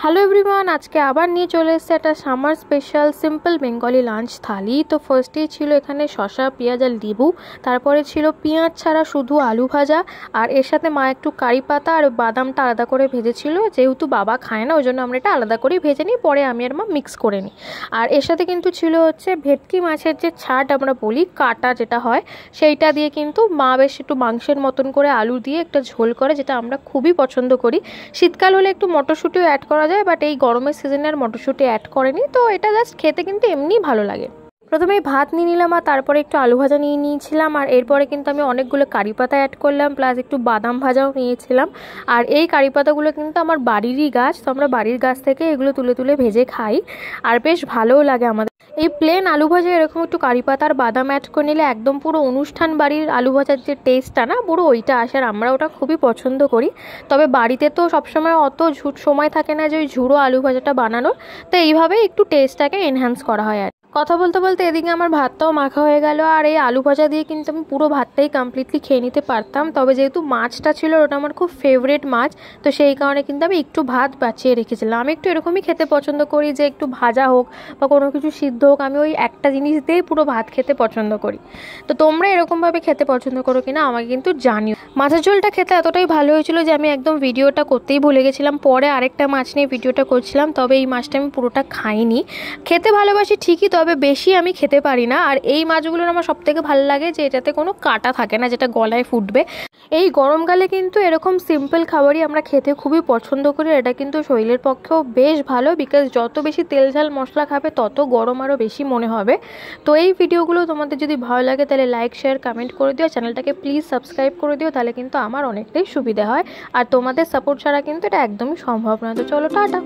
Hello everyone, আজকে আবার নিয়ে চলে এসেছে একটা summer special simple Bengali lunch thali. তো ফার্স্টেই ছিল এখানে শসা, পেঁয়াজ আর লেবু, তারপরে ছিল পেঁয়াজ ছাড়া শুধু আলু ভাজা, আর এর সাথে মা একটু কারি পাতা আর বাদামটা আলাদা করে ভেজেছিল। যেহেতু বাবা খায় না ওই জন্য আমরা এটা আলাদা করে ভেজে নিই, পরে আমি আর মা মিক্স করে নিই। আর এর সাথে কিন্তু ছিল হচ্ছে ভেটকি মাছের যে ছাট আমরা বলি, কাটা যেটা হয়, সেইটা দিয়ে কিন্তু মা বেশ একটু মাংসের মতন করে আলু দিয়ে একটা ঝোল করে, যেটা আমরা খুবই পছন্দ করি। শীতকাল হলে একটু মটরশুঁটিও অ্যাড করা যায়, বাট এই গরমের সিজনে আর মটরশুঁটি অ্যাড করেনি, তো এটা জাস্ট খেতে কিন্তু এমনিই ভালো লাগে। প্রথমে ভাত নিয়ে নিলাম আর তারপরে একটু আলু ভাজা নিয়ে নিয়েছিলাম, আর এরপরে কিন্তু আমি অনেকগুলো কারি পাতা অ্যাড করলাম, প্লাস একটু বাদাম ভাজাও নিয়েছিলাম। আর এই কারি পাতাগুলো কিন্তু আমার বাড়িরই গাছ, তো আমরা বাড়ির গাছ থেকে এগুলো তুলে তুলে ভেজে খাই, আর বেশ ভালোও লাগে আমাদের। এই প্লেন আলু ভাজা এরকম একটু কারি পাতা আর বাদাম অ্যাড করে নিলে একদম পুরো অনুষ্ঠান বাড়ির আলু ভাজার যে টেস্টটা না, পুরো ওইটা আসে, আর আমরা ওটা খুবই পছন্দ করি। তবে বাড়িতে তো সবসময় অত সময় থাকে না যে ওই ঝুড়ো আলু ভাজাটা বানানোর, তো এইভাবে একটু টেস্টটাকে এনহ্যান্স করা হয়। আর কথা বলতে বলতে এদিকে আমার ভাতটাও মাখা হয়ে গেল, আর এই আলু ভাজা দিয়ে কিন্তু আমি পুরো ভাতটাই কমপ্লিটলি খেয়ে নিতে পারতাম। তবে যেহেতু মাছটা ছিল ওটা আমার খুব ফেভারিট মাছ, তো সেই কারণে কিন্তু আমি একটু ভাত বাঁচিয়ে রেখেছিলাম। আমি একটু এরকমই খেতে পছন্দ করি, যে একটু ভাজা হোক বা কোনো কিছু সিদ্ধ হোক, আমি ওই একটা জিনিস দিয়েই পুরো ভাত খেতে পছন্দ করি। তো তোমরা এরকমভাবে খেতে পছন্দ করো কিনা আমাকে কিন্তু জানিও। মাছের ঝোলটা খেতে এতটাই ভালো হয়েছিল যে আমি একদম ভিডিওটা করতেই ভুলে গেছিলাম, পরে আরেকটা মাছ নিয়ে ভিডিওটা করছিলাম, তবে এই মাছটা আমি পুরোটা খাইনি। খেতে ভালোবাসি ঠিকই, তবে বেশি আমি খেতে পারি না। আর এই মাছগুলোর আমার সবথেকে ভালো লাগে যে এটাতে কোনো কাটা থাকে না, যেটা গলায় ফুটবে। এই গরমকালে কিন্তু এরকম সিম্পল খাবারই আমরা খেতে খুবই পছন্দ করি। এটা কিন্তু শরীরের পক্ষেও বেশ ভালো, বিকজ যত বেশি তেল ঝাল মশলা খাবে তত গরম আরও বেশি মনে হবে। তো এই ভিডিওগুলো তোমাদের যদি ভালো লাগে তাহলে লাইক, শেয়ার, কমেন্ট করে দিও, চ্যানেলটাকে প্লিজ সাবস্ক্রাইব করে দিও, তাহলে কিন্তু আমার অনেকটাই সুবিধা হয়। আর তোমাদের সাপোর্ট ছাড়া কিন্তু এটা একদমই সম্ভব না। তো চলো, টাটা।